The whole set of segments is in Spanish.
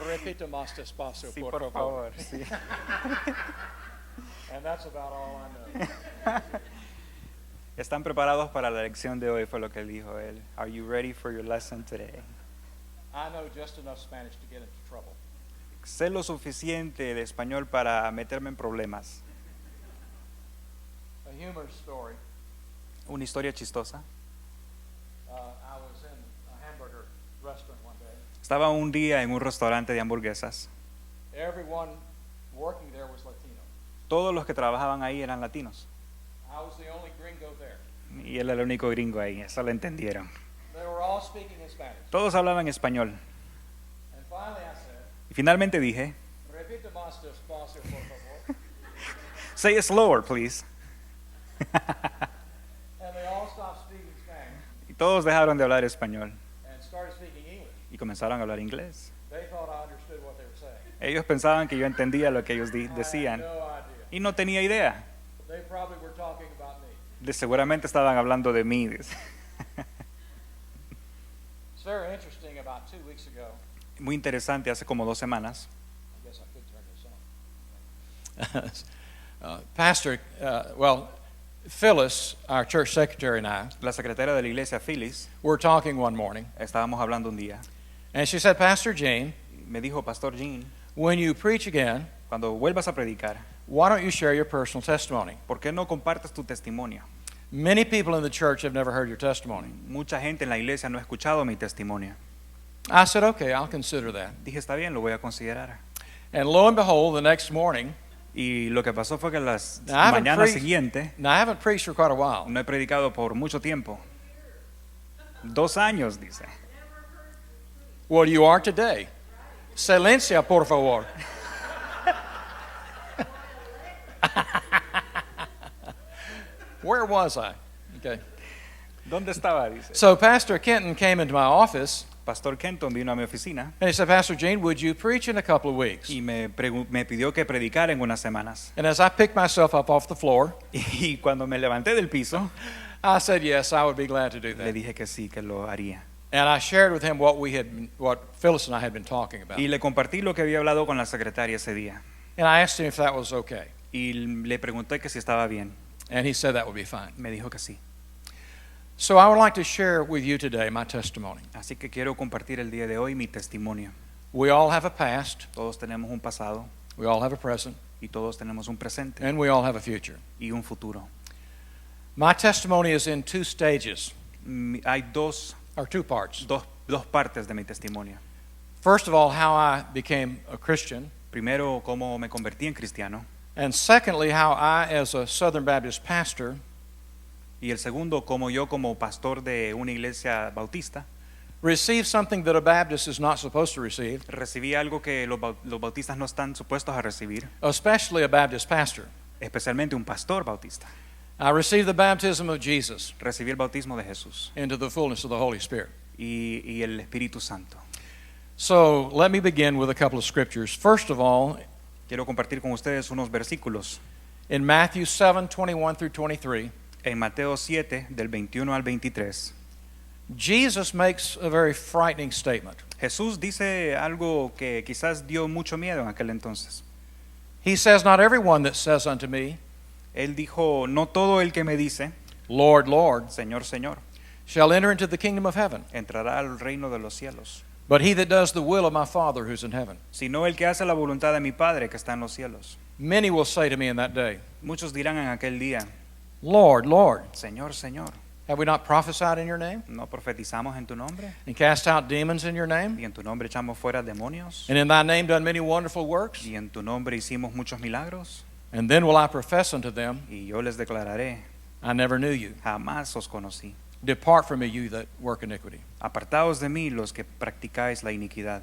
Repita más despacio, Sí, por por favor. favor. Sí. And that's about all I know. ¿Están preparados para la lección de hoy? Fue lo que dijo él. Are you ready for your lesson today? I know just enough Spanish to get into trouble. Sé lo suficiente de español para meterme en problemas. A humorous story. Una historia chistosa. I was in a hamburger restaurant one day. Estaba un día en un restaurante de hamburguesas. Everyone working there was Latino. Todos los que trabajaban ahí eran latinos. I was the only gringo there. Y él era el único gringo ahí, eso lo entendieron. They were all speaking in Spanish. Todos hablaban español. And finally I said, Y finalmente dije, repita más despacio, por favor. say it slower, please. And they all stopped speaking Spanish Y todos dejaron de hablar español and started speaking English. y comenzaron a hablar inglés. They thought I understood what they were saying. Ellos pensaban que yo entendía lo que ellos I had decían no idea. y no tenía idea. They probably were talking about me. Seguramente estaban hablando de mí. It's very interesting. About 2 weeks ago, Muy interesante, hace como 2 semanas, I guess I could turn this on. Pastor, Phyllis, our church secretary, and I la secretaria de la iglesia, Phyllis, were talking one morning, estábamos hablando un día. and she said, Pastor Gene, Me dijo, Pastor Jean, when you preach again, cuando vuelvas a predicar, why don't you share your personal testimony? ¿por qué no compartes tu testimonio? Many people in the church have never heard your testimony. Mucha gente en la iglesia no ha escuchado mi testimonio. I said, okay, I'll consider that. Dije, está bien, lo voy a considerar. And lo and behold, the next morning, Y lo que pasó fue que las Now, I haven't mañanas preached- siguientes, now I haven't preached for quite a while, no he predicado por mucho tiempo. 2 años, dice. well, you are today. Silencia, por favor. Where was I? Okay. ¿Dónde estaba? Dice. So Pastor Kenton came into my office Pastor Kenton vino a mi oficina and he said, Pastor Gene, would you preach in a couple of weeks? y me pidió que predicara en unas semanas. And as I picked myself up off the floor, Y cuando me levanté del piso, I said, yes, I would be glad to do le that. dije que sí, que lo haría. And I shared with him what Phyllis and I had been talking about. Y le compartí lo que había hablado con la secretaria ese día. And I asked him if that was okay. Y le pregunté que si estaba bien. And he said that would be fine. Me dijo que sí. So I would like to share with you today my testimony. Así que quiero compartir el día de hoy mi testimonio. We all have a past, Todos tenemos un pasado we all have a present, y todos tenemos un presente and we all have a future. y un futuro. My testimony is in 2 stages, Hay dos or 2 parts. partes de mi testimonio. First of all, how I became a Christian, Primero, cómo me convertí en cristiano. and secondly, how I, as a Southern Baptist pastor, Y el segundo, cómo yo como pastor de una iglesia bautista, received something that a Baptist is not supposed to receive, recibí algo que los bautistas no están supuestos a recibir, especially a Baptist pastor. especialmente un pastor bautista. I received the baptism of Jesus Recibí el bautismo de Jesús into the fullness of the Holy Spirit. y el Espíritu Santo. So let me begin with a couple of scriptures. First of all, Quiero compartir con ustedes unos versículos in Matthew 7:21 through 23, en Mateo 7, del 21 al 23. Jesus makes a very frightening statement. Jesús dice algo que quizás dio mucho miedo en aquel entonces. He says, not everyone that says unto me, Él dijo, no todo el que me dice, Lord, Lord, Señor, Señor, shall enter into the kingdom of heaven, entrará al reino de los cielos, but he that does the will of my Father who's in heaven. sino el que hace la voluntad de mi Padre que está en los cielos. Many will say to me in that day, Muchos dirán en aquel día, Lord, Lord, Señor, Señor, have we not prophesied in your name, ¿no profetizamos en tu nombre? and cast out demons in your name, Y en tu nombre echamos fuera demonios. and in thy name done many wonderful works? Y en tu nombre hicimos muchos milagros. And then will I profess unto them, Y yo les declararé, I never knew you. jamás os conocí. Depart from me, you that work iniquity. Apartaos de mí los que practicáis la iniquidad.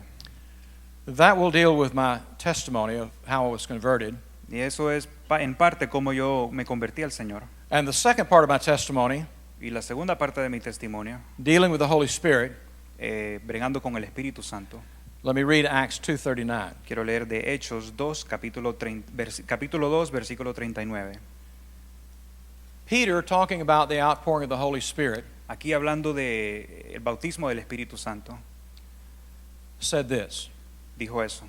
That will deal with my testimony of how I was converted. Y eso es en parte como yo me convertí al Señor. And the second part of my testimony, Y la segunda parte de mi testimonio, dealing with the Holy Spirit, bregando con el Espíritu Santo, let me read Acts 2:39. quiero leer de Hechos 2, capítulo 2, versículo 39. Peter, talking about the outpouring of the Holy Spirit, Aquí hablando de el bautismo del Espíritu Santo, said this, dijo eso.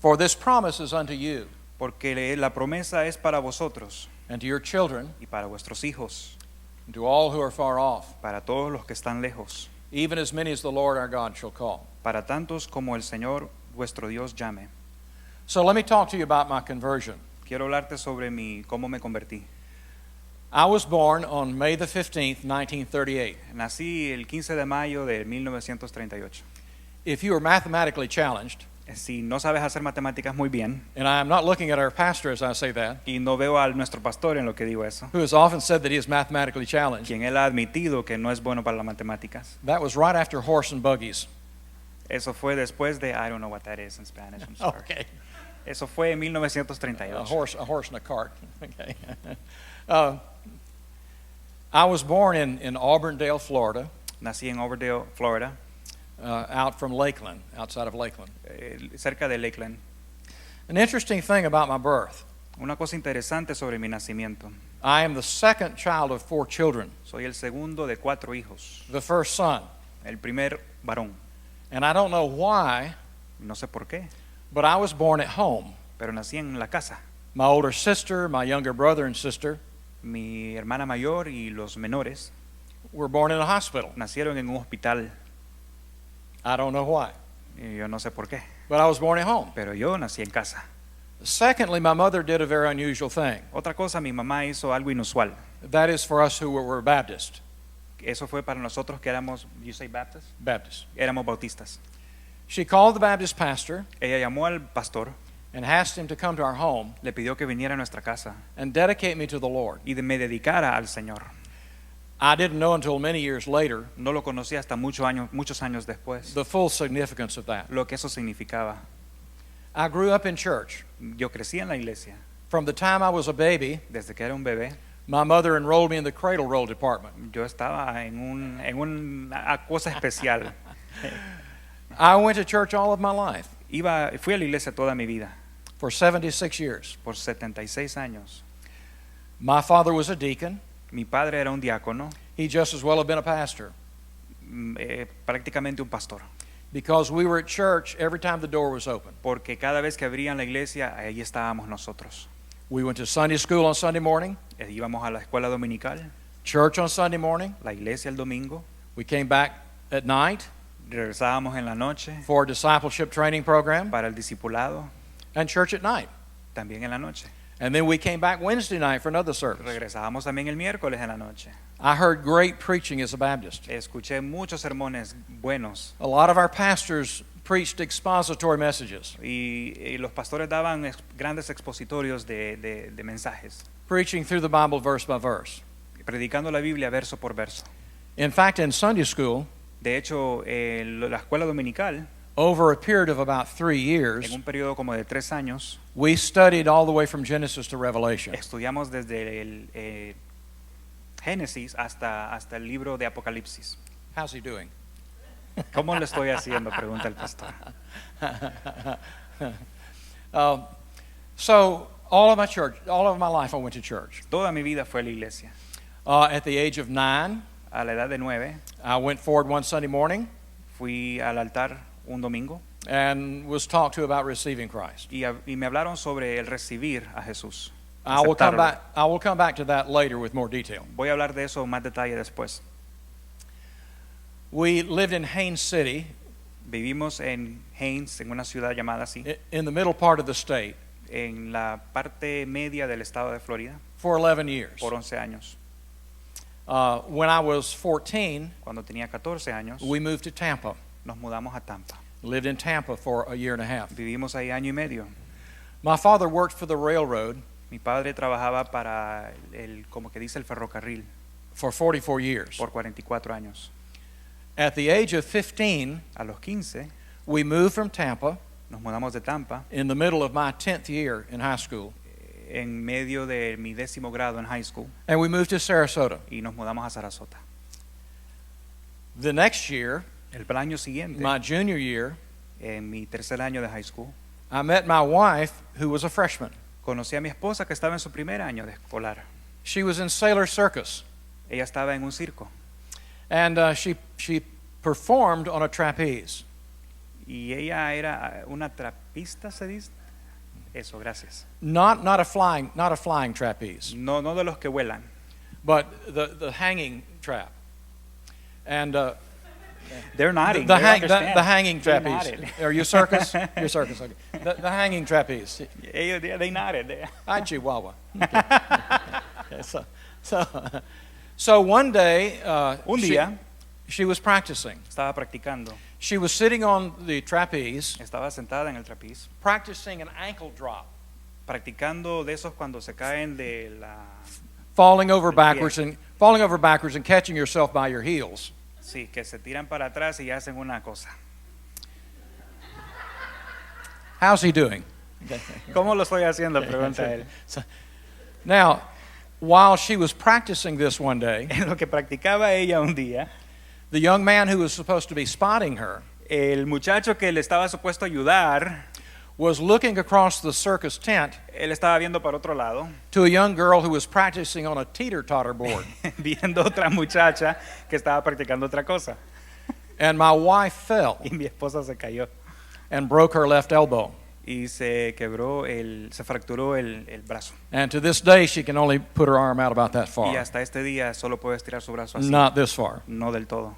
For this promise is unto you Porque la promesa es para vosotros and to your children y para vuestros hijos, and to all who are far off, para todos los que están lejos, even as many as the Lord our God shall call. para tantos como el Señor vuestro Dios llame. So let me talk to you about my conversion. Quiero hablarte sobre cómo me convertí. I was born on May the 15th, 1938. Nací el 15 de mayo de 1938. If you are mathematically challenged, Si no sabes hacer matemáticas muy bien, and I'm not looking at our pastor as I say that, y no veo a nuestro pastor en lo que digo eso, who has often said that he is mathematically challenged, quien él ha admitido que no es bueno para las matemáticas. that was right after horse and buggies. Eso fue después de, I don't know what that is in Spanish, I'm sorry. Okay. Eso fue en A 1938. horse and a cart. Okay. I was born in Auburndale, Florida, Nací en Auburndale, Florida, out from Lakeland, outside of Lakeland. cerca de Lakeland. An interesting thing about my birth, Una cosa interesante sobre mi nacimiento. I am the second child of 4 children, Soy el segundo de 4 hijos, the first son. el primer varón. And I don't know why, No sé por qué, but I was born at home. pero nací en la casa. My older sister, my younger brother and sister Mi hermana mayor y los menores were born in a hospital. nacieron en un hospital. I don't know why, Y yo no sé por qué, but I was born at home. pero yo nací en casa. Secondly, my mother did a very unusual thing. Otra cosa, mi mamá hizo algo inusual. That is for us who were Baptist. Eso fue para nosotros que éramos, you say Baptist? Baptist. Éramos bautistas. She called the Baptist pastor Ella llamó al pastor, and asked him to come to our home le pidió que viniera a nuestra casa and dedicate me to the Lord. y me dedicara al Señor. I didn't know until many years later No lo conocí hasta muchos años después, the full significance of that. lo que eso significaba. I grew up in church. Yo crecí en la iglesia. From the time I was a baby, Desde que era un bebé, my mother enrolled me in the cradle roll department. yo estaba en una cosa especial. I went to church all of my life Fui a la iglesia toda mi vida, for 76 years. por 76 años. My father was a deacon. Mi padre era un diácono, He just as well have been a pastor prácticamente un pastor, because we were at church every time the door was open. porque cada vez que abrían la iglesia, ahí estábamos nosotros. We went to Sunday school on Sunday morning, Íbamos a la escuela dominical, church on Sunday morning. la iglesia el domingo, We came back at night regresábamos en la noche for a discipleship training program para el discipulado, and church at night. también en la noche. And then we came back Wednesday night for another service. Regresábamos también el miércoles en la noche. I heard great preaching as a Baptist. Escuché muchos sermones buenos A lot of our pastors preached expository messages, y los pastores daban grandes expositorios de mensajes, preaching through the Bible verse by verse. predicando la Biblia verso por verso. In fact, in Sunday school, De hecho, la escuela dominical, over a period of about 3 en years, un periodo como de 3 años, we studied all the way from Genesis to Revelation. estudiamos desde el Génesis hasta el libro de Apocalipsis. How's he doing? ¿Cómo lo estoy haciendo?, pregunta el pastor. So all of my life I went to church. Toda mi vida fue a la iglesia. At the age of 9, A la edad de 9, I went forward one Sunday morning fui al altar un domingo and was talked to about receiving Christ. y me hablaron sobre el recibir a Jesús. I will aceptarlo. come back to that later with more detail. Voy a hablar de eso en más detalle después. We lived in Haines City, Vivimos en Haines, en una ciudad llamada así, in the middle part of the state, en la parte media del estado de Florida, for 11 years. por 11 años. When I was 14, Cuando tenía 14 años, we moved to Tampa. nos mudamos a Tampa. Lived in Tampa for a year and a half. Vivimos ahí año y medio. My father worked for the railroad Mi padre trabajaba para como que dice el ferrocarril for 44 years. por 44 años. At the age of 15, A los 15 we moved from Tampa nos mudamos de Tampa in the middle of my 10th year in high school, en medio de mi 10º grado en high school and we moved to Sarasota. y nos mudamos a Sarasota. The next year, El año siguiente, my junior year, en mi 3er año de high school, I met my wife, who was a freshman. conocí a mi esposa que estaba en su primer año de escolar. She was in Sailor Circus, Ella estaba en un circo and she performed on a trapeze. Y ella era una trapista, ¿se dice? Eso, gracias. Not a flying trapeze, No, no de los que vuelan. but the hanging trap. And They're nodding. the, they hang, the, understand. the hanging They trapeze. nodded. Are you circus? You're circus. Okay. The hanging trapeze. They nodded. Hi, Chihuahua. Okay. Okay, so one day, Un día she was practicing. estaba practicando. She was sitting on the trapeze, Estaba sentada en el trapiz, practicing an ankle drop, practicando de esos cuando se caen de la... falling over Del pie. backwards and catching yourself by your heels. Sí, que se tiran para atrás y hacen una cosa. How's he doing? ¿Cómo lo estoy haciendo? Pregunta él. So, now, while she was practicing this one day, En lo que practicaba ella un día, the young man who was supposed to be spotting her el muchacho que le estaba supuesto ayudar, was looking across the circus tent él estaba viendo para otro lado, to a young girl who was practicing on a teeter-totter board. viendo otra muchacha que estaba practicando otra cosa. And my wife fell Y mi esposa se cayó and broke her left elbow. y se fracturó el brazo. And to this day, she can only put her arm out about that Y far, hasta este día solo puede estirar su brazo así, not this far. no del todo.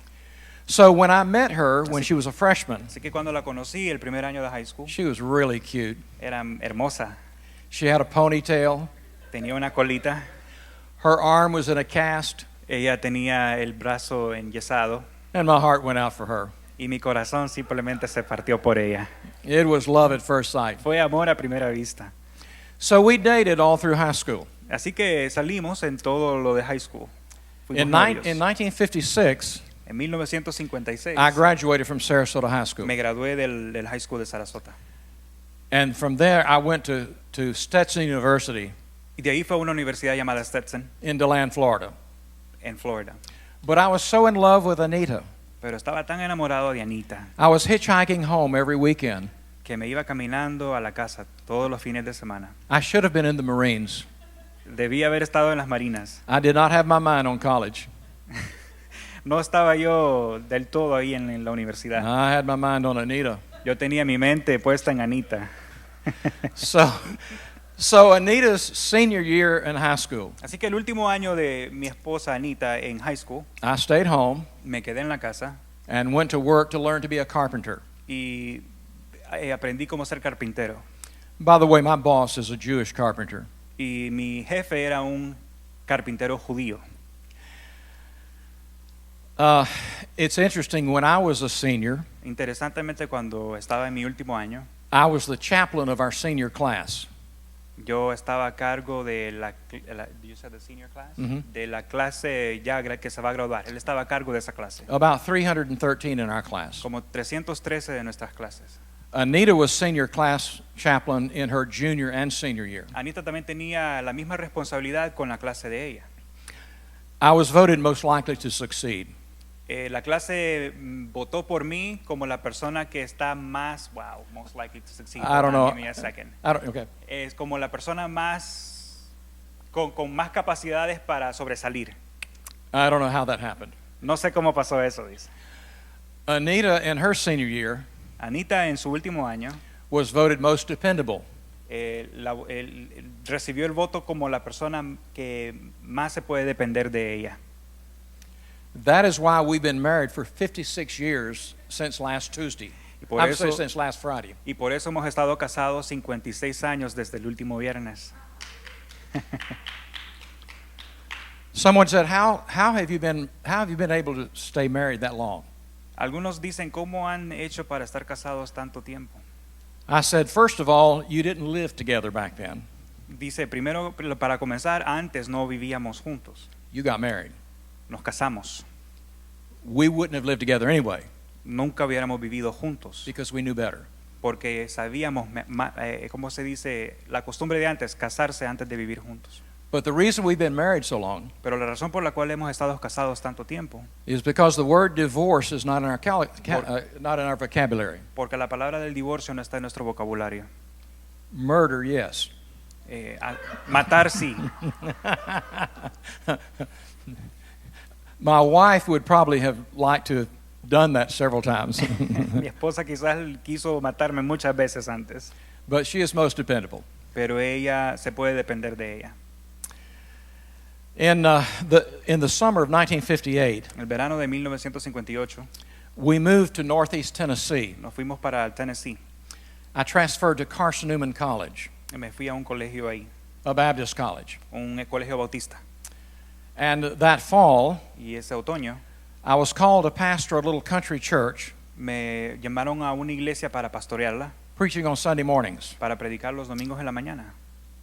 So when I met her when she was a freshman, Así que cuando la conocí el primer año de high school, she was really cute. era hermosa, She had a ponytail. tenía una colita, Her arm was in a cast, ella tenía el brazo enyesado and my heart went out for her. y mi corazón simplemente se partió por ella. It was love at first sight. Fue amor a primera vista. So we dated all through high school. Así que salimos en todo lo de high school. Fuimos In novios. 1956, En 1956 I graduated from Sarasota High School. me gradué del high school de Sarasota. And from there, I went to Stetson University Y de ahí fue a una universidad llamada Stetson in DeLand, Florida. en Florida. But I was so in love with Anita. Pero estaba tan enamorado de Anita I was hitchhiking home every weekend. que me iba caminando a la casa todos los fines de semana. I should have been in the Marines. Debía haber estado en las marinas. I did not have my mind on college. No estaba yo del todo ahí en la universidad. I had my mind on Anita. Yo tenía mi mente puesta en Anita. So Anita's senior year in high school, Así que el último año de mi esposa Anita en high school, I stayed home me quedé en la casa and went to work to learn to be a carpenter. y aprendí cómo ser carpintero. By the way, my boss is a Jewish carpenter. Y mi jefe era un carpintero judío. It's interesting, when I was a senior, Interesantemente, cuando estaba en mi último año, I was the chaplain of our senior class. yo estaba a cargo de you said the senior class? Mhm. De la clase ya que se va a graduar. Él estaba a cargo de esa clase. About 313 in our class. Como 313 de nuestras clases. Anita was senior class chaplain in her junior and senior year. Anita también tenía la misma responsabilidad con la clase de ella. I was voted most likely to succeed. La clase votó por mí como la persona que está más, most likely to succeed. I don't know. Give me a second. Okay. Es como la persona más, con más capacidades para sobresalir. I don't know how that happened. No sé cómo pasó eso, dice. Anita, in her senior year, Anita en su último año was voted most dependable. recibió el voto como la persona que más se puede depender de ella. That is why we've been married for 56 years since last Tuesday. Y por I would say eso- since last Friday. Y por eso hemos estado casados 56 años desde el último viernes. Someone said, how have you been able to stay married that long? Algunos dicen, ¿cómo han hecho para estar casados tanto tiempo? I said, first of all, you didn't live together back then. Dice, primero, para comenzar, antes no vivíamos juntos. You got married. Nos casamos. We wouldn't have lived together anyway Nunca hubiéramos vivido juntos. because we knew better. Porque sabíamos, ¿cómo se dice? La costumbre de antes, casarse antes de vivir juntos. But the reason we've been married so long Pero la razón por la cual hemos estado casados tanto tiempo, is because the word divorce is not in our not in our vocabulary. porque la palabra del divorcio no está en nuestro vocabulario. Murder, yes. Matar sí. My wife would probably have liked to done that several times. Mi esposa quizás quiso matarme muchas veces antes, But she is most dependable. pero ella se puede depender de ella. In the summer of 1958, En el verano de 1958 we moved to Northeast Tennessee. nos fuimos para Tennessee. I transferred to Carson Newman College, Y me fui a un colegio ahí, a Baptist college. un colegio bautista. And that fall, Y ese otoño I was called to pastor a little country church, me llamaron a una iglesia para pastorearla, preaching on Sunday mornings, para predicar los domingos en la mañana.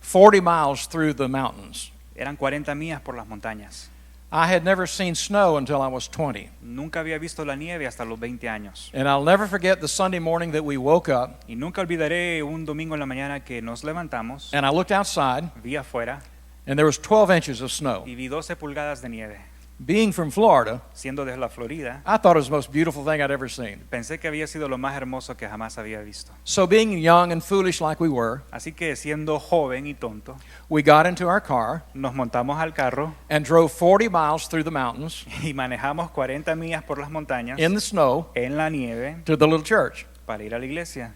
40 miles through the mountains. Eran 40 millas por las montañas. I had never seen snow until I was 20. Nunca había visto la nieve hasta los 20 años. And I'll never forget the Sunday morning that we woke up Y nunca olvidaré un domingo en la mañana que nos levantamos, and I looked outside vi afuera and there was 12 inches of snow. y vi 12 pulgadas de nieve. Being from Florida, Siendo de la Florida, I thought it was the most beautiful thing I'd ever seen. pensé que había sido lo más hermoso que jamás había visto. So being young and foolish like we were, Así que siendo joven y tonto, we got into our car nos montamos al carro and drove 40 miles through the mountains y manejamos 40 millas por las montañas in the snow en la nieve to the little church. para ir a la iglesia.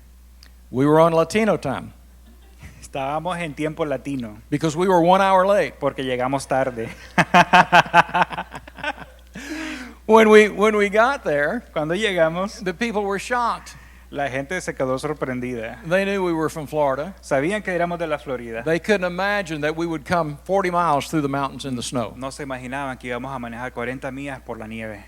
We were on Latino time Estábamos en tiempo latino because we were 1 hour late. porque llegamos tarde. When we got there, Cuando llegamos, the people were shocked. la gente se quedó sorprendida. They knew we were from Florida. Sabían que éramos de la Florida. They couldn't imagine that we would come 40 miles through the mountains in the snow. No se imaginaban que íbamos a manejar 40 millas por la nieve.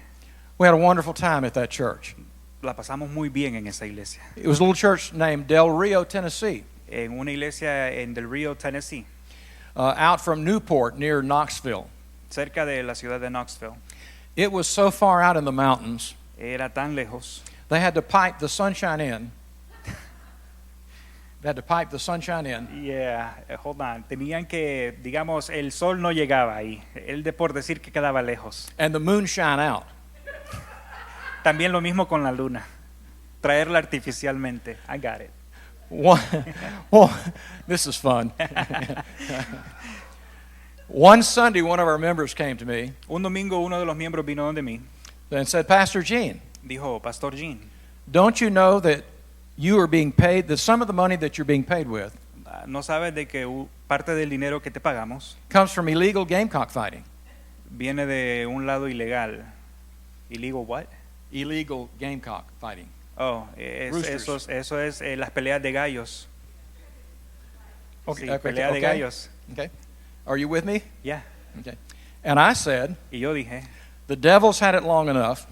We had a wonderful time at that church. La pasamos muy bien en esa iglesia. It was a little church named Del Rio, Tennessee, En una iglesia en Del Rio, Tennessee, out from Newport near Knoxville. cerca de la ciudad de Knoxville. It was so far out in the mountains, Era tan lejos. they had to pipe the sunshine in. They had to pipe the sunshine in. Yeah, hold on. Tenían que, digamos, el sol no llegaba ahí. Él de por decir que quedaba lejos. And the moon shine out. También lo mismo con la luna. Traerla artificialmente. I got it. One, well, this is fun. One Sunday, one of our members came to me Un domingo uno de los miembros vino donde mí. and said, Pastor Gene, Dijo, Pastor Jean, don't you know that you are being paid, that some of the money that you're being paid with ¿no sabes de que parte del dinero que te pagamos comes from illegal gamecock fighting? viene de un lado ilegal? ¿Illegal what? Illegal gamecock fighting. Oh, Roosters. eso es las peleas de gallos. Okay, Sí, okay, pelea de okay. gallos. Okay. Are you with me? Ya. Okay. And I said, Y yo dije, the devil's had it long enough.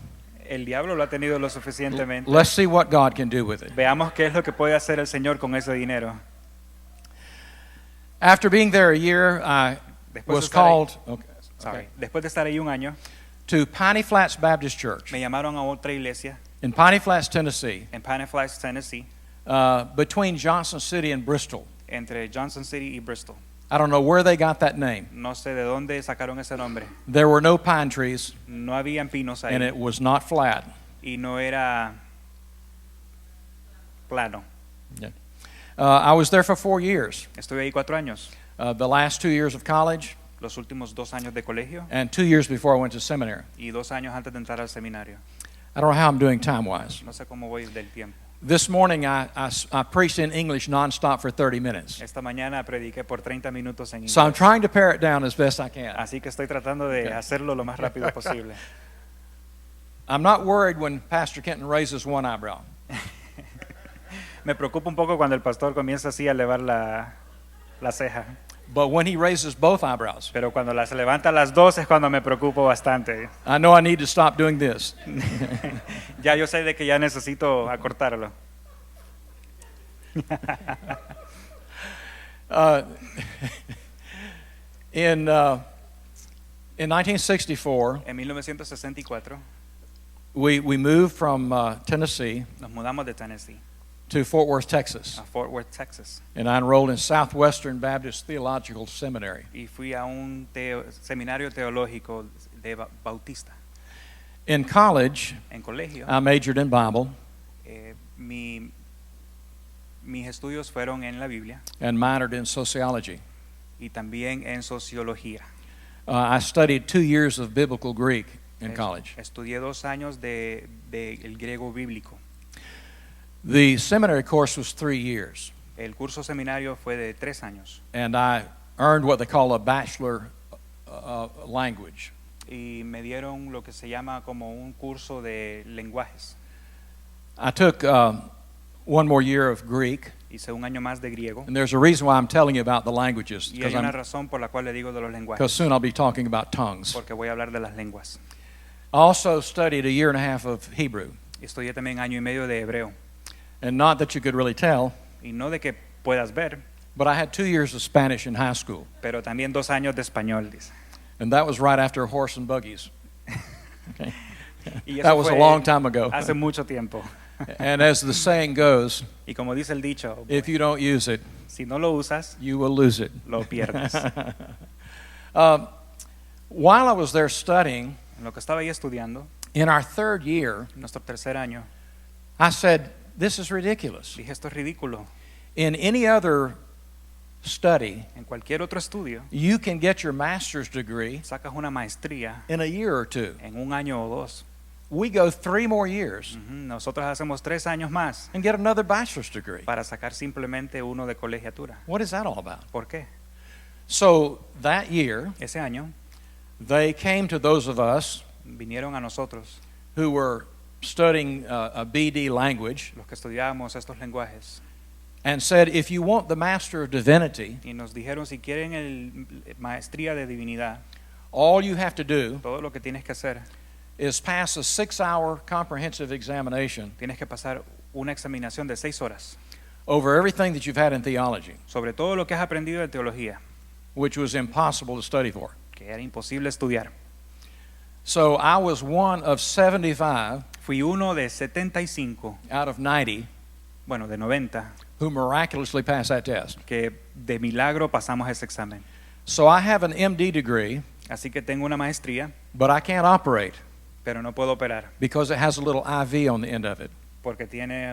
el diablo lo ha tenido lo suficientemente. Let's see what God can do with it. Veamos qué es lo que puede hacer el Señor con ese dinero. After being there a year, I Después de was estar ahí- called Sorry. Después de estar ahí un año, to Piney Flats Baptist Church me llamaron a otra iglesia in Piney Flats, Tennessee, en Piney Flats, Tennessee, between Johnson City and Bristol. entre Johnson City y Bristol. I don't know where they got that name. No sé de dónde sacaron ese nombre. There were no pine trees, No habían pinos ahí and it was not flat. y no era plano. I was there for 4 years. Estuve ahí 4 años. The last 2 years of college Los últimos 2 años de colegio and 2 years before I went to seminary. y 2 años antes de entrar al seminario. I don't know how I'm doing time-wise. No sé cómo voy del tiempo. This morning I preached in English nonstop for 30 minutes. Esta mañana prediqué por 30 minutos en So I'm inglés. trying to pare it down as best I can. Así que estoy tratando de hacerlo lo más rápido posible. I'm not worried when Pastor Kenton raises one eyebrow. Me preocupa un poco cuando el pastor comienza así a elevar la ceja. But when he raises both eyebrows, Pero cuando las levanta las dos es cuando me preocupo bastante. I know I need to stop doing this. Ya yo sé de que ya necesito acortarlo. In 1964, En 1964 we moved from Tennessee nos mudamos de Tennessee to Fort Worth, Texas, a Fort Worth, Texas. and I enrolled in Southwestern Baptist Theological Seminary. Y fui a un seminario teológico de Bautista. In college, En colegio, I majored in Bible mis estudios fueron en la Biblia and minored in sociology. y también en sociología. I studied 2 years of biblical Greek in college. Estudié 2 años de el griego bíblico. The seminary course was 3 years, El curso seminario fue de 3 años and I earned what they call a bachelor language. y me dieron lo que se llama como un curso de lenguajes. I took 1 more year of Greek, Hice 1 año más de griego and there's a reason why I'm telling you about the languages, y hay una razón por la cual le digo de los because lenguajes, soon I'll be talking about tongues. porque voy a hablar de las lenguas. I also studied a year and a half of Hebrew, Estudié también 1 año y medio de hebreo and not that you could really tell, y no de que puedas ver, but I had 2 years of Spanish in high school, pero también 2 años de español, dice. and that was right after horse and buggies. Okay. Y eso That was a fue long time ago. hace mucho tiempo. And as the saying goes, Y como dice el dicho, if you don't use it, si no lo usas, you will lose it. lo pierdes. While I was there studying, En lo que estaba ahí estudiando, in our 3rd year, en nuestro 3er año, I said, this is ridiculous. dije, esto es ridículo. In any other study, En cualquier otro estudio, you can get your master's degree sacas una maestría in a year or 2. en 1 año o 2. We go 3 more years Nosotros hacemos 3 años más and get another bachelor's degree. para sacar simplemente uno de colegiatura. What is that all about? ¿Por qué? So that year, Ese año they came to those of us vinieron a nosotros, who were studying a BD language los que estudiábamos estos lenguajes, and said, if you want the Master of Divinity, y nos dijeron, si quieren el maestría de divinidad, all you have to do todo lo que tienes que hacer, is pass a 6-hour comprehensive examination tienes que pasar una examinación de 6 horas over everything that you've had in theology, sobre todo lo que has aprendido de teología, which was impossible to study for. que era imposible estudiar. So I was one of 75 Fui uno de 75, out of 90 bueno, de 90, who miraculously passed that test. que de milagro pasamos ese examen. So I have an MD degree, Así que tengo una maestría, but I can't operate pero no puedo operar because it has a little IV on the end of it. porque tiene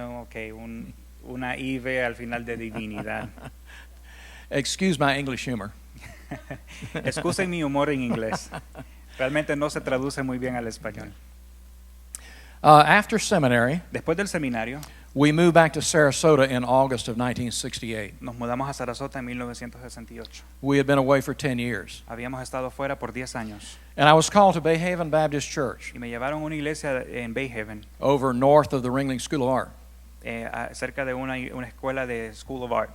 una IV al final de divinidad. Excuse my English humor. Excusen mi humor en inglés. Realmente no se traduce muy bien al español. After seminary, Después del seminario, we moved back to Sarasota in August of 1968. nos mudamos a Sarasota en 1968. We had been away for 10 years. Habíamos estado fuera por 10 años And I was called to Bay Haven Baptist Church y me llevaron a una iglesia en Bay Haven, over north of the Ringling School of Art. cerca de una escuela de School of Art,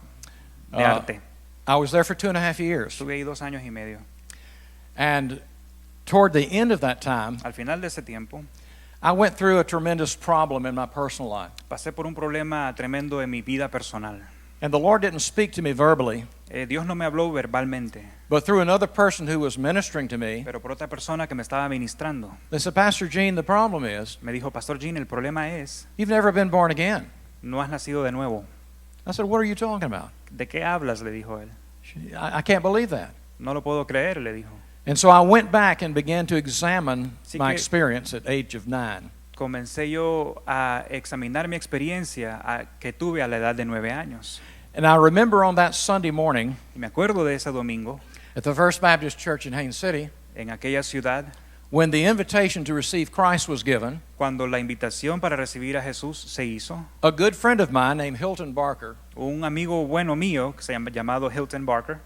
de Ah. arte. I was there for 2.5 years. Estuve ahí 2 años y medio. And toward the end of that time, Al final de ese tiempo, I went through a tremendous problem in my personal life. pasé por un problema tremendo en mi vida personal. And the Lord didn't speak to me verbally, Dios no me habló verbalmente, but through another person who was ministering to me, pero por otra persona que me estaba ministrando. they said, Pastor Gene, the problem is Me dijo, Pastor Gene, el problema es, you've never been born again. no has nacido de nuevo. I said, what are you talking about? ¿De qué hablas? Le dijo él. I can't believe that. No lo puedo creer, le dijo. And so I went back and began to examine Así my que- experience at age of 9. Comencé yo a examinar mi experiencia que tuve a la edad de 9 años. And I remember on that Sunday morning Y me acuerdo de ese domingo, at the First Baptist Church in Haines City, en aquella ciudad, when the invitation to receive Christ was given, cuando la invitación para recibir a Jesús se hizo, a good friend of mine named Hilton Barker, un amigo bueno mío, que se llamado Hilton Barker,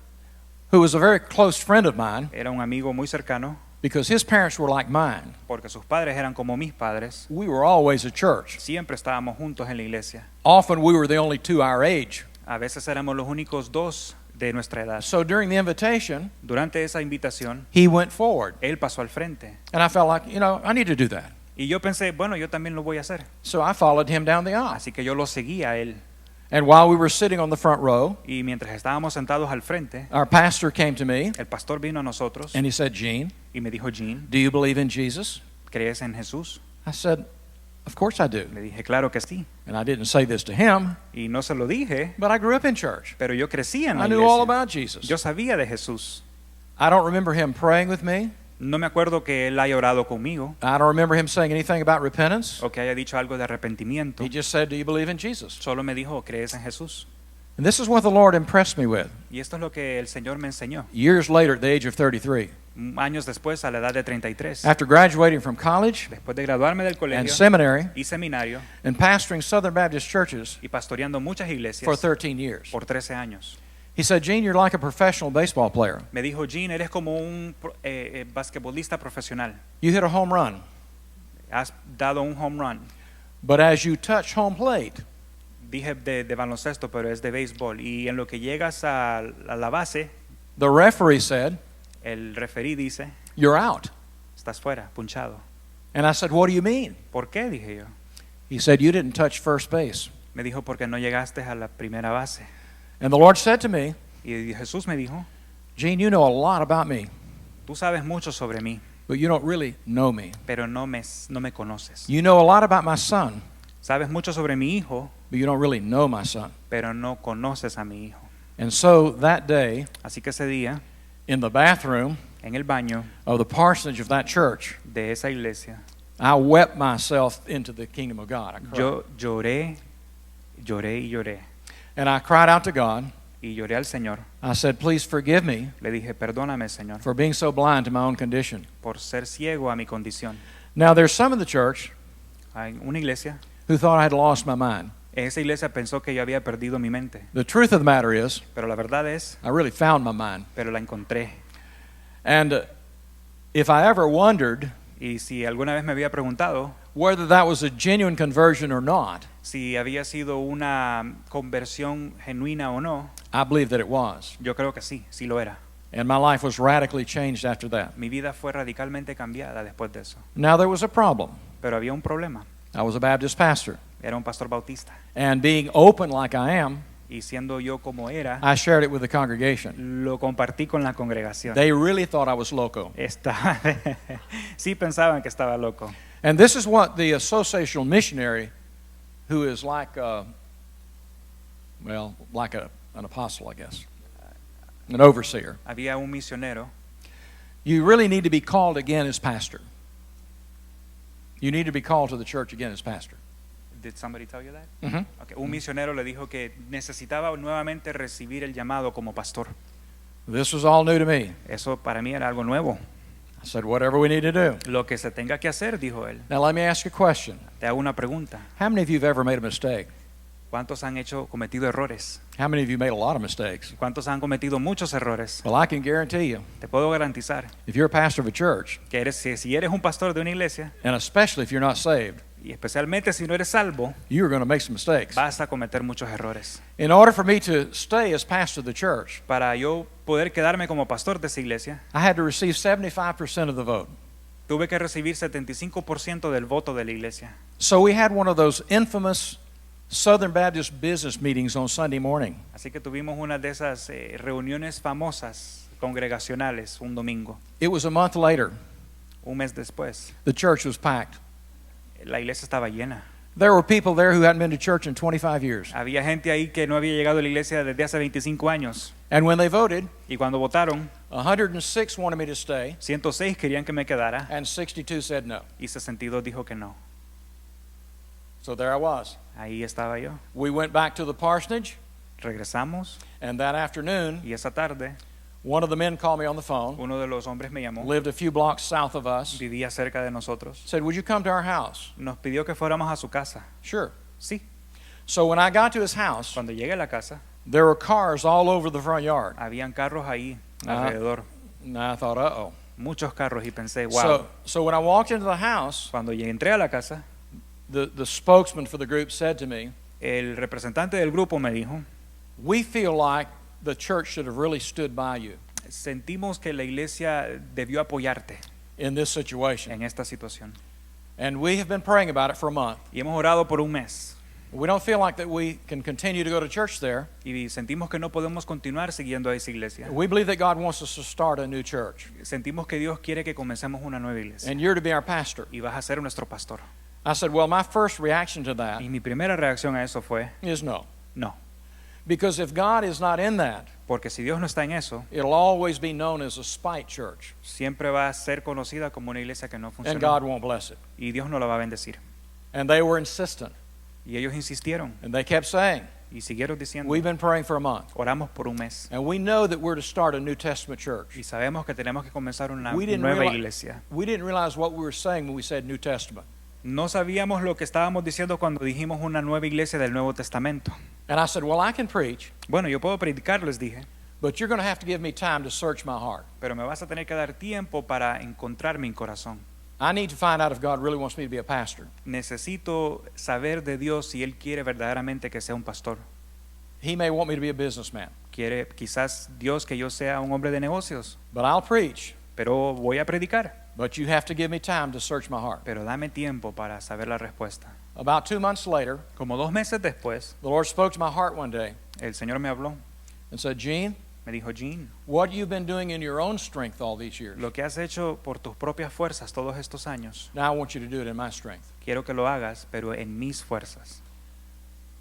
who was a very close friend of mine era un amigo muy cercano, because his parents were like mine. porque sus padres eran como mis padres. We were always at church. Siempre estábamos juntos en la iglesia. Often we were the only two our age. A veces éramos los únicos 2 de nuestra edad. So during the invitation, Durante esa invitación, he went forward. él pasó al frente. And I felt like, I need to do that. Y yo pensé, bueno, yo también lo voy a hacer. So I followed him down the aisle. Así que yo lo seguía a él. And while we were sitting on the front row, Y mientras estábamos sentados al frente, our pastor came to me el pastor vino a nosotros and he said, Gene, y me dijo, Gene, do you believe in Jesus? ¿crees en Jesús? I said, of course I do. Le dije, claro que sí. And I didn't say this to him, Y no se lo dije, but I grew up in church. pero yo crecí en la I knew all iglesia. about Jesus. Yo sabía de Jesús. I don't remember him praying with me. No me acuerdo que él haya orado conmigo I don't remember him saying anything about repentance. o que haya dicho algo de arrepentimiento. He just said, do you believe in Jesus? Solo me dijo, ¿crees en Jesús? And this is what the Lord impressed me with. Y esto es lo que el Señor me enseñó. Years later, at the age of 33, años después, a la edad de 33. After graduating from college Después de graduarme del and colegio seminary y seminario and pastoring Southern Baptist churches y pastoreando muchas for iglesias 13 years. por 13 años. He said, Gene, you're like a professional baseball player. Me dijo, Gene, eres como un basquetbolista profesional. You hit a home run, Has dado un home run. but as you touch home plate, Dije de baloncesto, pero es de béisbol. Y en lo que llegas a la base, the referee said, el referí dice, you're out. estás fuera, punchado. And I said, what do you mean? ¿Por qué? Dije yo. He said, you didn't touch first base. Me dijo, porque no llegaste a la primera base. And the Lord said to me, Y Jesús me dijo, Gene, you know a lot about me, tú sabes mucho sobre mí, but you don't really know me. pero no me conoces. You know a lot about my son, Sabes mucho sobre mi hijo, but you don't really know my son. pero no conoces a mi hijo. And so that day, Así que ese día, in the bathroom en el baño of the parsonage of that church, de esa iglesia, I wept myself into the kingdom of God. I cried. yo lloré y lloré. And I cried out to God. Y lloré al Señor. I said, please forgive me Le dije, perdóname, Señor, for being so blind to my own condition. por ser ciego a mi condición. Now, there's some in the church Hay una iglesia, who thought I had lost my mind. esa iglesia pensó que yo había perdido mi mente, The truth of the matter is, pero la verdad es, I really found my mind. pero la encontré. And if I ever wondered Y si alguna vez me había preguntado whether that was a genuine conversion or not, si había sido una conversión genuina o no, I believe that it was. yo creo que sí, sí lo era. And my life was radically changed after that. Mi vida fue radicalmente cambiada después de eso. Now, there was a problem. Pero había un problema. I was a Baptist pastor. Era un pastor bautista. And being open like I am, Y siendo yo como era, I shared it with the congregation. lo compartí con la congregación. They really thought I was loco. Sí pensaban que estaba loco. And this is what the associational missionary, who is like, like an apostle, I guess, an overseer. Había un misionero. You really need to be called again as pastor. You need to be called to the church again as pastor. Did somebody tell you that? Mhm. Okay. Un misionero le dijo que necesitaba nuevamente recibir el llamado como pastor. This was all new to me. Eso para mí era algo nuevo. I said, whatever we need to do. Lo que se tenga que hacer, dijo él. Now, let me ask you a question. Te hago una pregunta. How many of you have ever made a mistake? ¿Cuántos han cometido errores? How many of you made a lot of mistakes? ¿Cuántos han cometido muchos errores? Well, I can guarantee you, Te puedo garantizar if you're a pastor of a church, que si eres un pastor de una iglesia, and especially if you're not saved, y especialmente si no eres salvo, you are going to make some mistakes. vas a cometer muchos errores. In order for me to stay as pastor of the church, Para yo poder quedarme como pastor de esa iglesia, I had to receive 75% of the vote. tuve que recibir 75% del voto de la iglesia. So we had one of those infamous Southern Baptist business meetings on Sunday morning. Así que tuvimos una de esas reuniones famosas congregacionales un domingo. It was a month later. Un mes después, The church was packed. la iglesia estaba llena. There were people there who hadn't been to church in 25 years. Había gente ahí que no había llegado a la iglesia desde hace 25 años. And when they voted, Y cuando votaron, 106 wanted me to stay, 106 querían que me quedara and 62 said no. y 62 dijo que no. So there I was. Ahí estaba yo. We went back to the parsonage, Regresamos and that afternoon, y esa tarde one of the men called me on the phone, uno de los hombres me llamó, lived a few blocks south of us, vivía cerca de nosotros. said, would you come to our house? Nos pidió que fuéramos a su casa. Sure. Sí. So when I got to his house, Cuando llegué a la casa, there were cars all over the front yard. habían carros ahí Ah. alrededor. And I thought, uh-oh. Muchos carros y pensé, wow. So when I walked into the house, Cuando entré a la casa, the spokesman for the group said to me, el representante del grupo me dijo, we feel like the church should have really stood by you sentimos que la iglesia debió apoyarte in this situation. en esta situación. And we have been praying about it for a month. Y hemos orado por un mes. We don't feel like that we can continue to go to church there. Y sentimos que no podemos continuar siguiendo a esa iglesia. We believe that God wants us to start a new church. Sentimos que Dios quiere que comencemos una nueva iglesia. And you're to be our pastor. Y vas a ser nuestro pastor. I said, well, my first reaction to that Y mi primera reacción a eso fue, is no. no. Because if God is not in that, Porque si Dios no está en eso, it'll always be known as a spite church. siempre va a ser conocida como una iglesia que no And funciona. God won't bless it. Y Dios no la va a bendecir. And they were insistent. Y ellos insistieron. And they kept saying, Y siguieron diciendo, We've been praying for a month. oramos por un mes. And we know that we're to start a New Testament church. Y sabemos que tenemos que comenzar una We didn't nueva reali- iglesia. We didn't realize what we were saying when we said New Testament. No sabíamos lo que estábamos diciendo cuando dijimos una nueva iglesia del Nuevo Testamento. And I said, well, I can preach, Bueno, yo puedo predicar, les dije, but you're going to have to give me time to search my heart. pero me vas a tener que dar tiempo para encontrar mi corazón. I need to find out if God really wants me to be a pastor. Necesito saber de Dios si Él quiere verdaderamente que sea un pastor. He may want me to be a businessman, Quiere quizás Dios que yo sea un hombre de negocios, but I'll preach. pero voy a predicar. But you have to give me time to search my heart. Pero dame tiempo para saber la respuesta. About 2 months later, Como 2 meses después, the Lord spoke to my heart one day el Señor me habló, and said, Gene, me dijo, Gene, what you've been doing in your own strength all these years, lo que has hecho por tus propias fuerzas todos estos años, now I want you to do it in my strength. quiero que lo hagas, pero en mis fuerzas.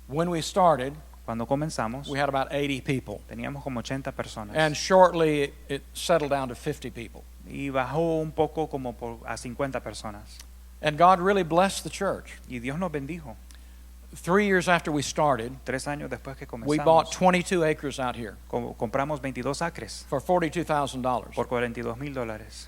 When we started, Cuando comenzamos, we had about 80 people. teníamos como 80 personas. And shortly, it settled down to 50 people. Y bajó un poco como a 50 personas. And God really blessed the church. Y Dios nos bendijo. 3 years after we started, 3 años después que we bought comenzamos, 22 acres out here compramos 22 acres for $42,000. por $42,000.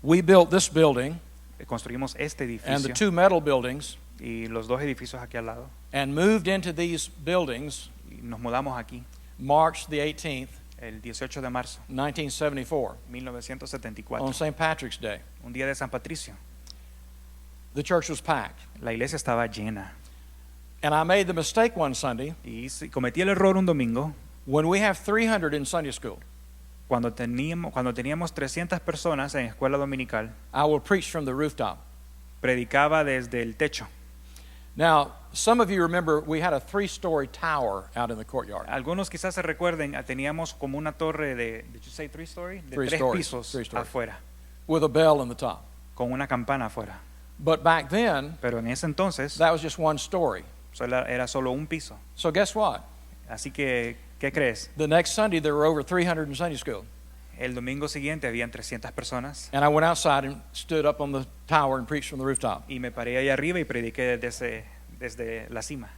We built this building Construimos este and the edificio 2 metal buildings y los 2 edificios aquí al lado. and moved into these buildings Y nos mudamos aquí March the 18th, el 18 de marzo 1974, 1974, on St. Patrick's Day. un día de San Patricio. The church was packed. La iglesia estaba llena. And I made the mistake one Sunday Y cometí el error un domingo when we have 300 in Sunday school. cuando teníamos 300 personas en escuela dominical. I will preach from the rooftop. Predicaba desde el techo. Now, some of you remember we had a 3-story tower out in the courtyard. Algunos quizás se recuerden, teníamos como una torre de, did you say 3-story? De 3 3 stories, pisos 3 stories. afuera, With a bell in the top. con una campana afuera. But back then, Pero en ese entonces that was just 1 story. era solo un piso. So guess what? Así que, ¿qué crees? The next Sunday there were over 300 in Sunday school. El domingo siguiente habían 300 personas And I went outside and stood up on the tower and preached from the rooftop. y me paré ahí arriba y prediqué desde la cima.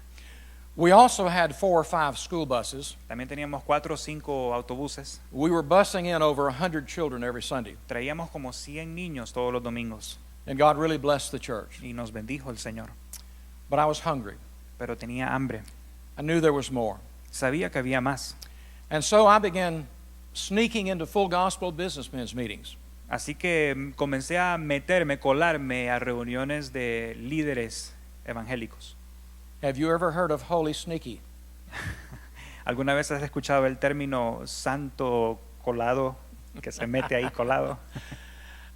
We also had 4 or 5 school buses. También teníamos 4 o 5 autobuses. We were busing in over 100 children every Sunday. Traíamos como 100 niños todos los domingos And God really blessed the church. y nos bendijo el Señor. But I was hungry. Pero tenía hambre. I knew there was more. Sabía que había más. And so I began sneaking into full gospel businessmen's meetings. Así que comencé a colarme a reuniones de líderes evangélicos. Have you ever heard of Holy Sneaky? ¿Alguna vez has escuchado el término santo colado, que se mete ahí colado?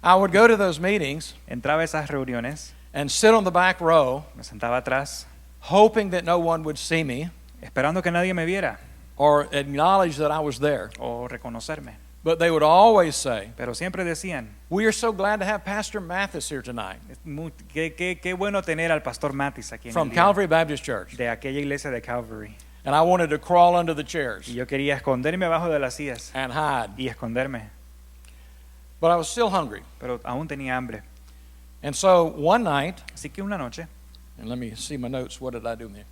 I would go to those meetings Entraba a esas reuniones, and sit on the back row, me sentaba atrás, hoping that no one would see me esperando que nadie me viera or acknowledge that I was there. o reconocerme. But they would always say, Pero siempre decían, "We are so glad to have Pastor Mathis here tonight qué bueno tener al pastor Matis aquí en from el día", Calvary Baptist Church." de aquella iglesia de Calvary. And I wanted to crawl under the chairs Y yo quería esconderme abajo de las sillas and hide. y esconderme, But I was still hungry. pero aún tenía hambre. And so one night, Así que una noche, and let me see my notes. What did I do there?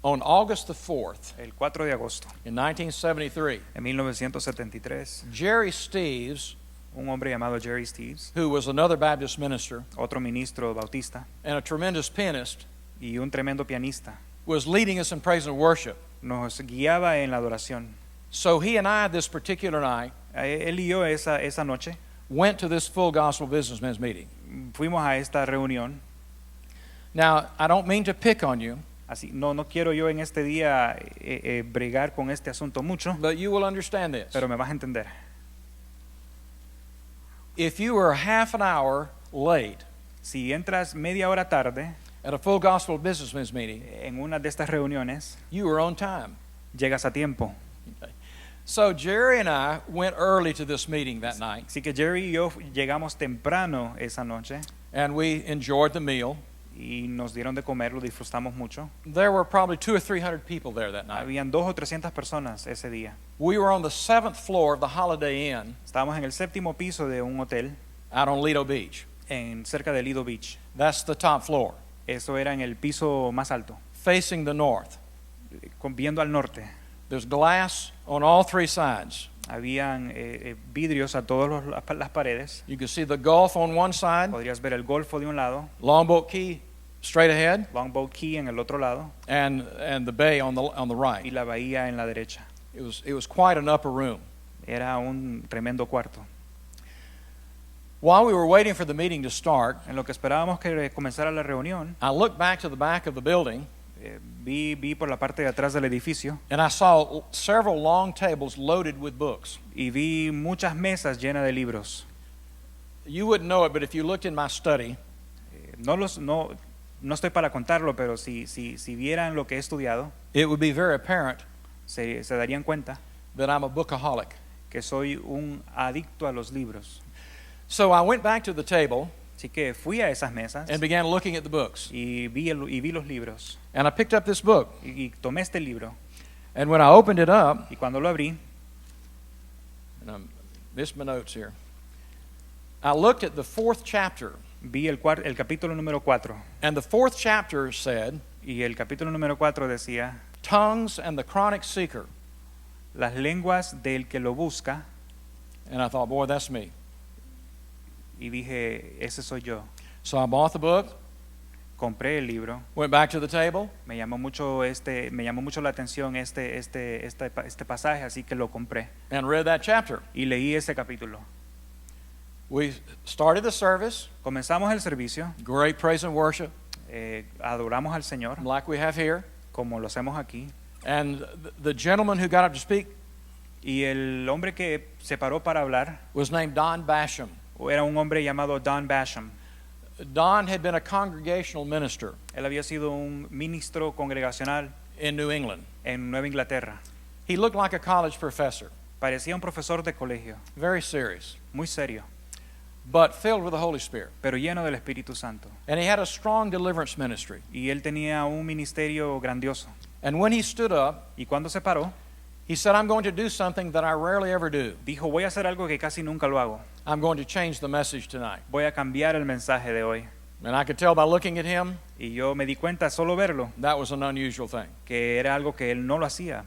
On August the 4th, el 4 de agosto in 1973, de 1973, Jerry Steves, un hombre llamado Jerry Steves, who was another Baptist minister otro ministro bautista and a tremendous pianist, y un tremendo pianista, was leading us in praise and worship. nos guiaba en la adoración. So he and I, this particular night, Él y yo esa noche went to this full gospel businessmen's meeting. fuimos a esta reunión. Now, I don't mean to pick on you, Así, no quiero yo en este día bregar con este asunto mucho, but you will understand this. pero me vas a entender. If you were half an hour late Si entras media hora tarde at a full gospel businessmen's meeting, en una de estas reuniones, you were on time. llegas a tiempo. So Jerry and I went early to this meeting that night, Así que Jerry y yo llegamos temprano esa noche and we enjoyed the meal. y nos dieron de comer, lo disfrutamos mucho. There were probably 200 or 300 people there that night. Habían 200 o 300 personas ese día. We were on the 7th floor of the Holiday Inn Estábamos en el 7º piso de un hotel out on Lido Beach. cerca de Lido Beach. That's the top floor. Eso era en el piso más alto. facing the north. viendo al norte. There's glass on all three sides. Habían vidrios a todas las paredes. You can see the Gulf on one side, Podrías ver el Golfo de un lado, Longboat Key straight ahead, Longboat Key en el otro lado and the bay on the y right. la bahía en la derecha. It was quite an upper room. Era un tremendo cuarto. While we were waiting for the meeting to start, En lo que esperábamos que comenzara la reunión, I looked back to the back of the building vi por la parte de atrás del edificio and I saw several long tables loaded with books. y vi muchas mesas llenas de libros. You wouldn't know it, but if you looked in my study, No estoy para contarlo, pero si vieran lo que he estudiado, it would be very apparent se darían cuenta that I'm a bookaholic. que soy un adicto a los libros. So I went back to the table Así que fui a esas mesas and began looking at the books. y vi los libros And I picked up this book. y tomé este libro And when I opened it up, y cuando lo abrí, and I missed my notes here, I looked at the fourth chapter. vi el capítulo número 4 And the fourth chapter said, y el capítulo número 4 decía, Tongues and the Chronic Seeker. las lenguas del que lo busca, And I thought, boy, that's me. y dije, ese soy yo. So I bought the book, Compré el libro, went back to the table, me llamó mucho la atención este pasaje, así que lo compré and read that chapter. y leí ese capítulo. We started the service, Comenzamos el servicio, great praise and worship, adoramos al Señor like we have here. como lo hacemos aquí, And the gentleman who got up to speak y el hombre que se paró para hablar was named Don Basham. era un hombre llamado Don Basham. Don had been a congregational minister Él había sido un ministro congregacional in New England. en Nueva Inglaterra. He looked like a college professor, Parecía un profesor de colegio, very serious, muy serio, but filled with the Holy Spirit. pero lleno del Espíritu Santo. And he had a strong deliverance ministry. Y él tenía un ministerio grandioso. And when he stood up, Y cuando se paró, he said, I'm going to do something that I rarely ever do. dijo, voy a hacer algo que casi nunca lo hago. I'm going to change the message tonight. Voy a cambiar el mensaje de hoy. And I could tell by looking at him, Y yo me di cuenta solo verlo that was an unusual thing. que era algo que él no lo hacía.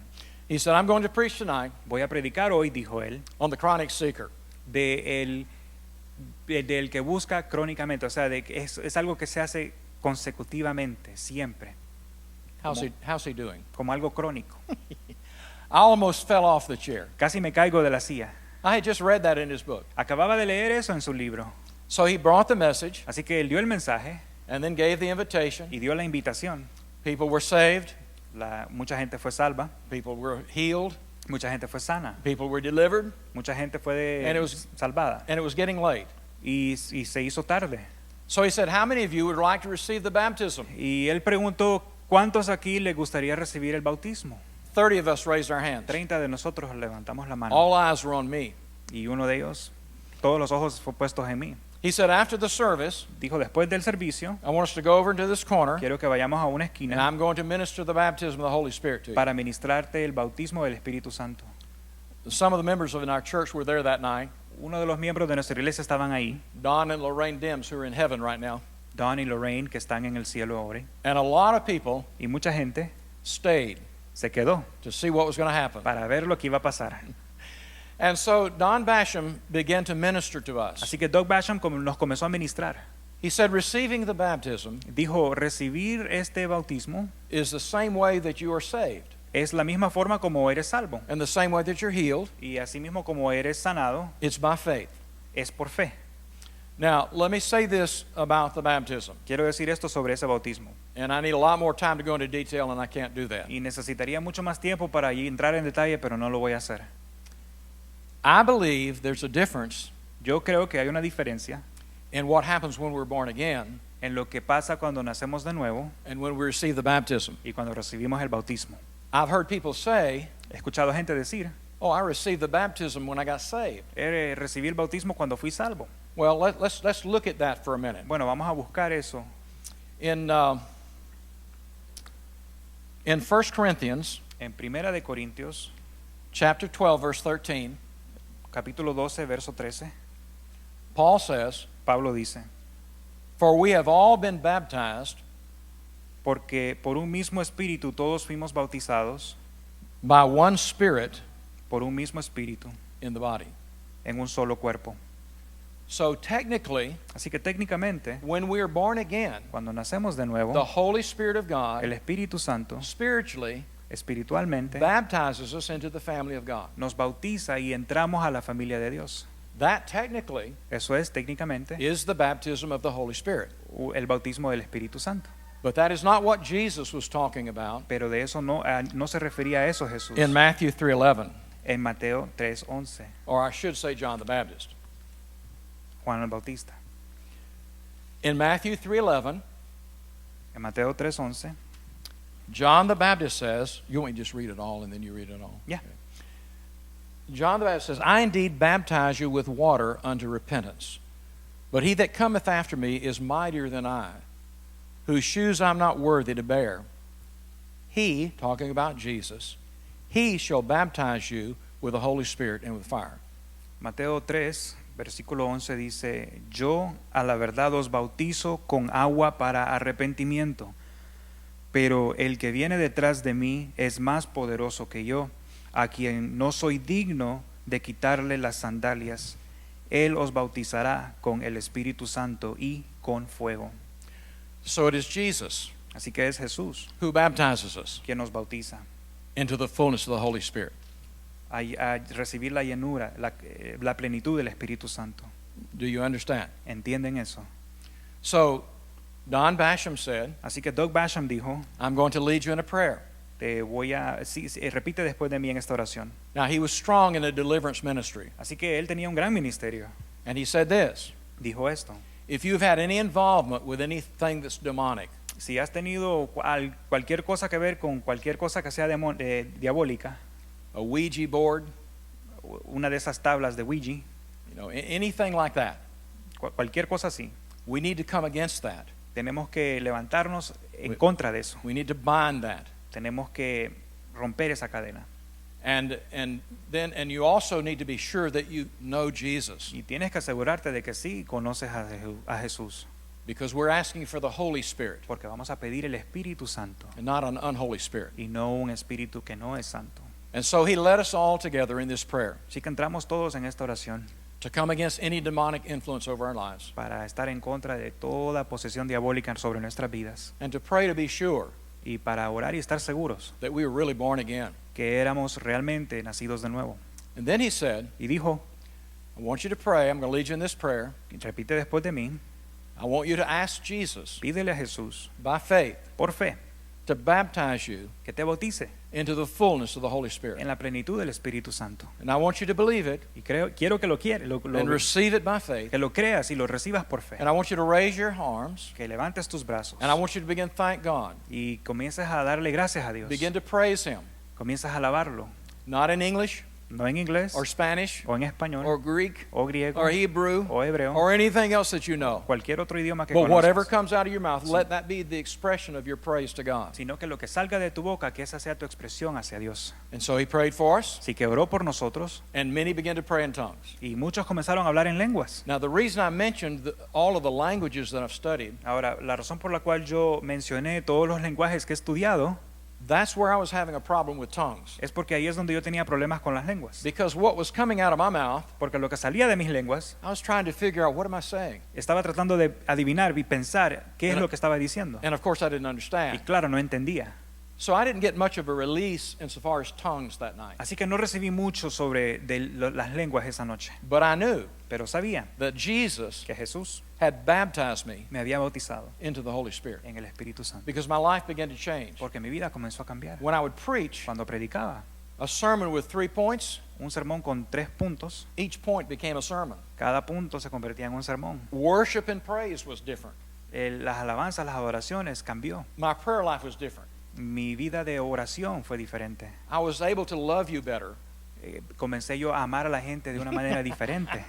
He said, I'm going to preach tonight Voy a predicar hoy, dijo él, on the chronic seeker. del que busca crónicamente, o sea, de que es algo que se hace consecutivamente, siempre, How's he doing? como algo crónico. I almost fell off the chair. Casi me caigo de la silla. I had just read that in his book. Acababa de leer eso en su libro. So he brought the message Así que él dio el mensaje and then gave the invitation. y dio la invitación. People were saved. Mucha gente fue salva, People were healed. mucha gente fue sana, People were delivered. mucha gente fue And it was- salvada. And it was getting late. Y se hizo tarde. So he said, how many of you would like to receive the baptism? Y él preguntó, ¿cuántos aquí les gustaría recibir el bautismo? 30 of us raised our hands. 30 de nosotros levantamos la mano. All eyes were on me. Y uno de ellos, todos los ojos fueron puestos en mí. He said, after the service, Dijo, después del servicio, I want us to go over into this corner, quiero que vayamos a una and esquina I'm going to minister the baptism of the Holy Spirit to you. para ministrarte el bautismo del Espíritu Santo. Some of the members of our church were there that night. Uno de los miembros de nuestra iglesia estaban ahí, Don and Lorraine Dims, who are in heaven right now. Don y Lorraine, que están en el cielo ahora. And a lot of people Y mucha gente stayed se quedó to see what was going to happen. para ver lo que iba a pasar. And so Don Basham began to minister to us. Así que Doug Basham nos comenzó a ministrar. He said, receiving the baptism Dijo, recibir este bautismo is the same way that you are saved, es la misma forma como eres salvo. and the same way that you're healed. Y así mismo como eres sanado, It's by faith. es por fe. Now, let me say this about the baptism, Quiero decir esto sobre ese bautismo. and I need a lot more time to go into detail, and I can't do that. Y necesitaría mucho más tiempo para entrar en detalle, pero no lo voy a hacer. I believe there's a difference Yo creo que hay una diferencia in what happens when we're born again en lo que pasa cuando nacemos de nuevo and when we receive the baptism. y cuando recibimos el bautismo. I've heard people say, He escuchado gente decir, oh, I received the baptism when I got saved. recibí el bautismo cuando fui salvo. Well, let's look at that for a minute. Bueno, vamos a buscar eso. In 1 Corinthians En Primera de Corintios, chapter 12, verse 13, capítulo 12, verso 13, Paul says, Pablo dice, for we have all been baptized Porque por un mismo espíritu todos fuimos bautizados, by one Spirit por un mismo espíritu, in the body. en un solo cuerpo. So technically, Así que técnicamente, when we are born again, cuando nacemos de nuevo, the Holy Spirit of el God Espíritu Santo spiritually espiritualmente baptizes us into the family of God. nos bautiza y entramos a la familia de Dios. That technically Eso es técnicamente is the baptism of the Holy Spirit. el bautismo del Espíritu Santo. But that is not what Jesus was talking about Pero de eso no se refería a eso Jesús in Matthew 3:11, en Mateo 3:11, or I should say John the Baptist. Juan el Bautista. In Matthew 3:11, En Mateo 3:11, John the Baptist says, you want me to just read it all and then you read it all? Yeah. John the Baptist says, I indeed baptize you with water unto repentance. But he that cometh after me is mightier than I, whose shoes I'm not worthy to bear. He, talking about Jesus, he shall baptize you with the Holy Spirit and with fire. Mateo 3, versículo 11 dice, yo a la verdad os bautizo con agua para arrepentimiento, pero el que viene detrás de mí es más poderoso que yo, a quien no soy digno de quitarle las sandalias. Él os bautizará con el Espíritu Santo y con fuego. So it is Jesus Así que es Jesús who baptizes us quien nos bautiza into the fullness of the Holy Spirit. a recibir la llenura, la plenitud del Espíritu Santo. Do you understand? ¿Entienden eso? So Don Basham said, Así que Doug Basham dijo, I'm going to lead you in a prayer. te voy a, repite después de mí en esta oración. Now, he was strong in a deliverance ministry. Así que él tenía un gran ministerio. And he said this, Dijo esto: if you've had any involvement with anything that's demonic, si has tenido cualquier cosa que ver con cualquier cosa que sea diabólica, a Ouija board, una de esas tablas de Ouija, you know, anything like that, cualquier cosa así, we need to come against that. tenemos que levantarnos en contra de eso. We need to bind that. Tenemos que romper esa cadena. And you also need to be sure that you know Jesus, Y tienes que asegurarte de que sí conoces a Jesús, because we're asking for the Holy Spirit porque vamos a pedir el Espíritu Santo and not an unholy spirit. y no un espíritu que no es santo. And so he led us all together in this prayer Así que entramos todos en esta oración to come against any demonic influence over our lives para estar en contra de toda posesión diabólica sobre nuestras vidas and to pray to be sure y para orar y estar seguros that we were really born again. que éramos realmente nacidos de nuevo. And then he said, Y dijo, I want you to pray. I'm going to lead you in this prayer. repite después de mí, I want you to ask Jesus pídele a Jesús by faith por fe to baptize you que te bautice into the fullness of the Holy Spirit. en la plenitud del Espíritu Santo. And I want you to believe it Y quiero que lo and receive it by faith. que lo creas y lo recibas por fe. And I want you to raise your arms Que levantes tus brazos and I want you to begin to thank God. y comiences a darle gracias a Dios. Begin to praise Him. Comienzas a alabarlo, Not in English no en inglés or Spanish o en español or Greek o griego or Hebrew o hebreo, or anything else that you know. cualquier otro idioma que But whatever conozcas, comes out of your mouth, let that be the expression of your praise to God. sino que lo que salga de tu boca, que esa sea tu expresión hacia Dios. And so he prayed for us, Así que oró por nosotros and many began to pray in tongues. y muchos comenzaron a hablar en lenguas. Now, the reason I mentioned all of the languages that I've studied, Ahora, la razón por la cual yo mencioné todos los lenguajes que he estudiado that's where I was having a problem with tongues. es porque ahí es donde yo tenía problemas con las lenguas. Because what was coming out of my mouth, Porque lo que salía de mis lenguas, I was trying to figure out, what am I saying? estaba tratando de adivinar y pensar qué es lo que estaba diciendo. And of course, I didn't Y understand. claro, no entendía. So I didn't get much of a release insofar as tongues that night. Así que no recibí mucho sobre las lenguas esa noche. But I knew Pero sabía that Jesus que Jesús had baptized me me había bautizado into the Holy Spirit en el Espíritu Santo. because my life began to change. Porque mi vida comenzó a cambiar. When I would preach Cuando predicaba a sermon with 3 points, un sermón con 3 puntos, each point became a sermon. cada punto se convertía en un sermón. Worship and praise was different. Las alabanzas, las adoraciones cambió. My prayer life was different. Mi vida de oración fue diferente. I was able to love you better. Comencé yo a amar a la gente de una manera diferente.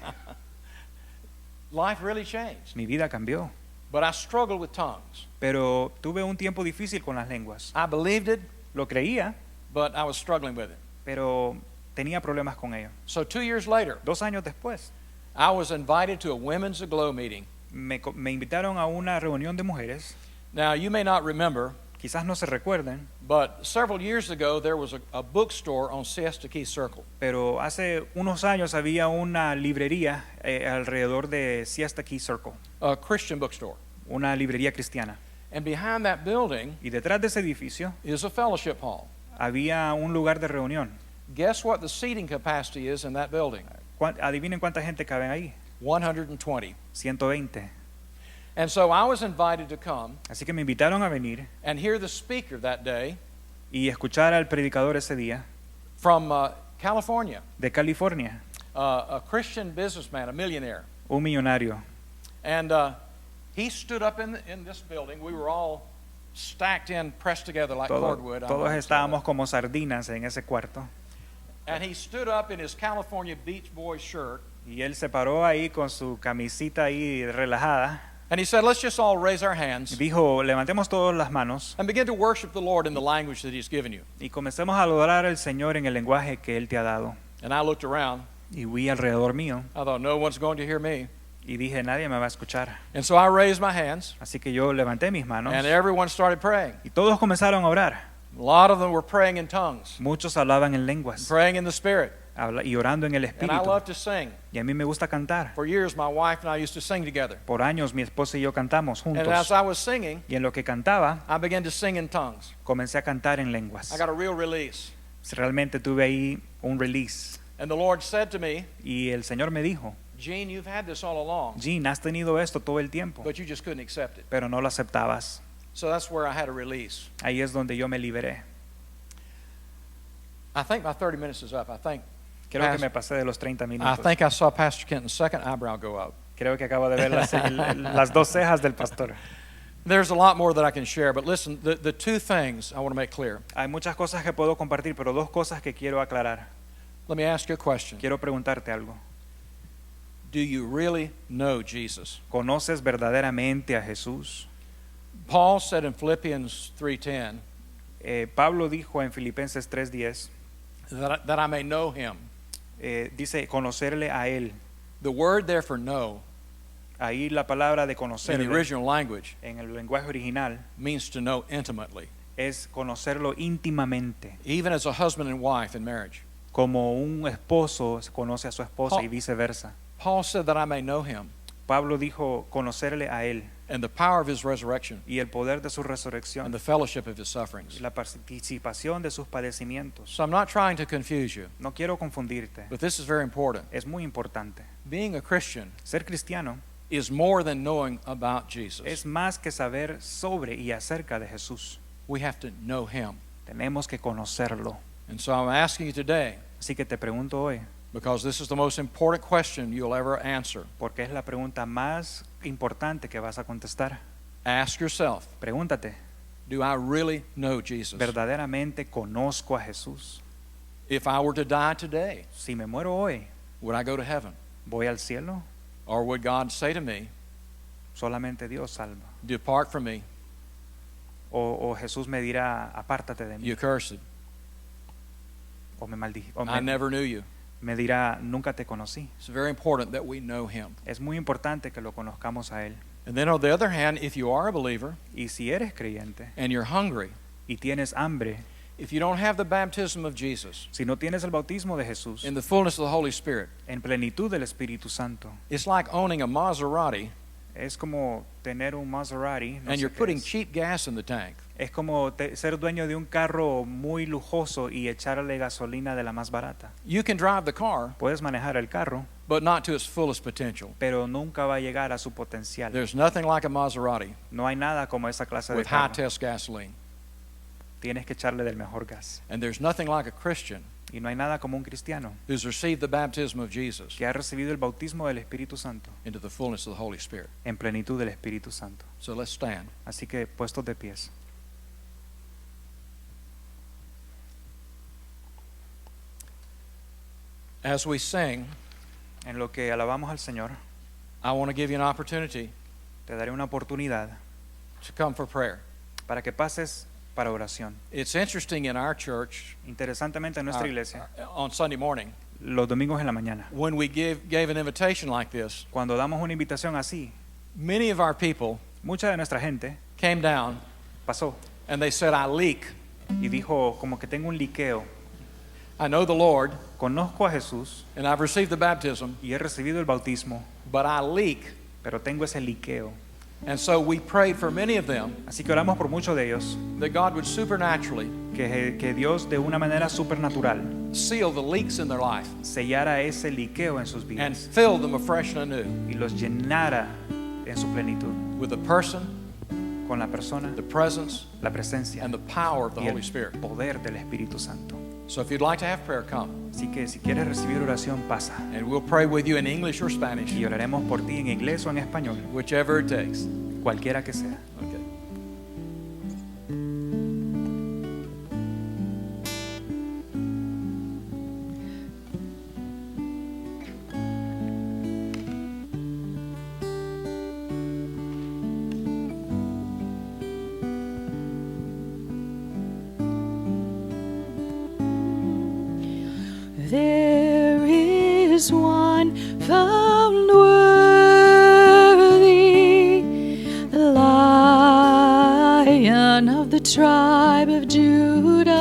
Life really changed. Mi vida cambió. But I struggled with tongues. Pero tuve un tiempo difícil con las lenguas. I believed it, Lo creía, but I was struggling with it. pero tenía problemas con ello. So 2 years later, 2 años después, I was invited to a Women's Aglow meeting. me invitaron a una reunión de mujeres. Now, you may not remember, Quizás no se recuerden, but several years ago there was a bookstore on Siesta Key Circle. pero hace unos años había una librería alrededor de Siesta Key Circle, A Christian bookstore. una librería cristiana. And behind that building Y detrás de ese edificio is a fellowship hall. había un lugar de reunión. Guess what the seating capacity is in that building? Adivinen cuánta gente cabe ahí. 120. 120. And so I was invited to come Así que me invitaron a venir and hear the speaker that day y escuchar al predicador ese día from California, de California, a Christian businessman, a millionaire. un millonario. And he stood up in this building. We were all stacked in, pressed together like cordwood. Todos estábamos como sardinas en ese cuarto. And he stood up in his California Beach Boy shirt. Y él se paró ahí con su camisita ahí relajada. And he said, let's just all raise our Y hands dijo, levantemos todas las manos and begin to worship the Lord in the language that he's given you. y comencemos a adorar al Señor en el lenguaje que Él te ha dado. And I looked around. Y vi alrededor mío I thought, no one's going to hear me. y dije, nadie me va a escuchar. And so I raised my hands, Así que yo levanté mis manos and everyone started praying. y todos comenzaron a orar. A lot of them were praying in tongues, Muchos hablaban en lenguas praying in the Spirit. y orando en el And I Espíritu. love to sing. Y a mí me gusta cantar. For years, my wife and I used to sing together. Por años mi esposa y yo cantamos And as juntos. I was singing, Y en lo que cantaba, I began to sing in tongues. comencé a cantar en lenguas. I got a real release. Realmente tuve ahí un release. And the Lord said to me, Y el Señor me dijo, Gene, you've had this all along, Jean, has tenido esto todo el tiempo, but you just couldn't accept it. pero no lo aceptabas. So that's where I had a release. Ahí es donde yo me liberé. I think my 30 minutes is up. I think Creo que me pasé de los 30 I minutos. think I saw Pastor Kenton's second eyebrow go up. Creo que acabo de ver las dos cejas del pastor. There's a lot more that I can share, but listen, the two things I want to make clear. Hay muchas cosas que puedo compartir, pero dos cosas que quiero aclarar. Let me ask you a question. Quiero preguntarte algo. Do you really know Jesus? ¿Conoces verdaderamente a Jesús? Paul said in Philippians 3:10 Pablo dijo en Filipenses 3:10, that I may know him. dice conocerle a Él. The word there for know Ahí la palabra de in the conocerle original language en el lenguaje original means to know intimately, es conocerlo íntimamente. even as a husband and wife in marriage. Como un esposo conoce a su esposa Paul- y viceversa. Paul said that I may know him Pablo dijo conocerle a Él and the power of his resurrection y el poder de su and resurrección the fellowship of his y sufferings. la participación de sus padecimientos. So I'm not trying to confuse you, No quiero confundirte, but this is very important. es muy importante. Being a Christian Ser cristiano is more than knowing about Jesus. es más que saber sobre y acerca de Jesús. We have to know him. Tenemos que conocerlo. And so I'm asking you today, Así que te pregunto hoy, because this is the most important question you'll ever answer. porque es la pregunta más importante que vas a contestar. Ask yourself, Pregúntate, do I really know Jesus? ¿verdaderamente conozco a Jesús? If I were to die today, Si me muero hoy, would I go to heaven? ¿voy al cielo? Or would God say to me, Solamente Dios salva. depart from me, O Jesús me dirá, apártate de mí. you cursed. O me maldije. O I never knew you. me dirá, nunca te conocí. It's very important that we know him. Es muy importante que lo conozcamos a Él. And then on the other hand, if you are a believer Y si eres creyente and you're hungry, y tienes hambre, if you don't have the baptism of Jesus si no tienes el bautismo de Jesús in the fullness of the Holy Spirit, en plenitud del Espíritu Santo, it's like owning a Maserati es como tener un Maserati, no and sé you're qué putting es. cheap gas in the tank. Es como ser dueño de un carro muy lujoso y echarle gasolina de la más barata. You can drive the car, Puedes manejar el carro, but not to its fullest potential. pero nunca va a llegar a su potencial. There's nothing like a Maserati No hay nada como esa clase de with carro. high-test gasoline. Tienes que echarle del mejor gas. And there's nothing like a Christian Y no hay nada como un cristiano who's received the baptism of Jesus que ha recibido el bautismo del Espíritu Santo into the fullness of the Holy Spirit. en plenitud del Espíritu Santo. So let's stand. Así que puestos de pies. As we sing, En lo que alabamos al Señor, I want to give you an opportunity te daré una oportunidad to come for prayer. para que pases para oración. It's interesting in our church Interesantemente en nuestra iglesia, on Sunday morning, los domingos en la mañana, when we gave an invitation like this, cuando damos una invitación así, many of our people mucha de nuestra gente came down pasó And they said, I leak. y dijo como que tengo un liqueo. I know the Lord, Conozco a Jesús and I've received the baptism, y he recibido el bautismo, but I leak. pero tengo ese liqueo. And so we prayed for many of them Así que oramos por muchos de ellos, that God would supernaturally que Dios de una manera supernatural seal the leaks in their life sellara ese liqueo en sus and vidas fill them afresh and anew y los llenara en su plenitud with the person, con la persona, the presence, la presencia and the power of the y Holy el Spirit. poder del Espíritu Santo. So if you'd like to have prayer, come. Así que si quieres recibir oración, pasa And we'll pray with you in English or Spanish, y oraremos por ti en inglés o en español, whichever it takes. cualquiera que sea. Okay. There is one found worthy, the Lion of the tribe of Judah.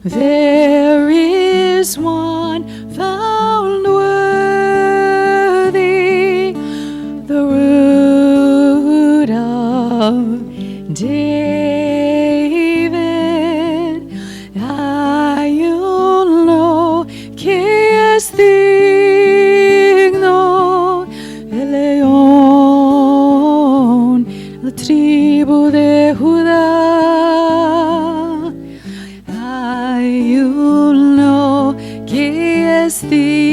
There is one found worthy, the Root of David. Hay uno que es digno, el león, la tribu de Judá. Hay uno que es digno.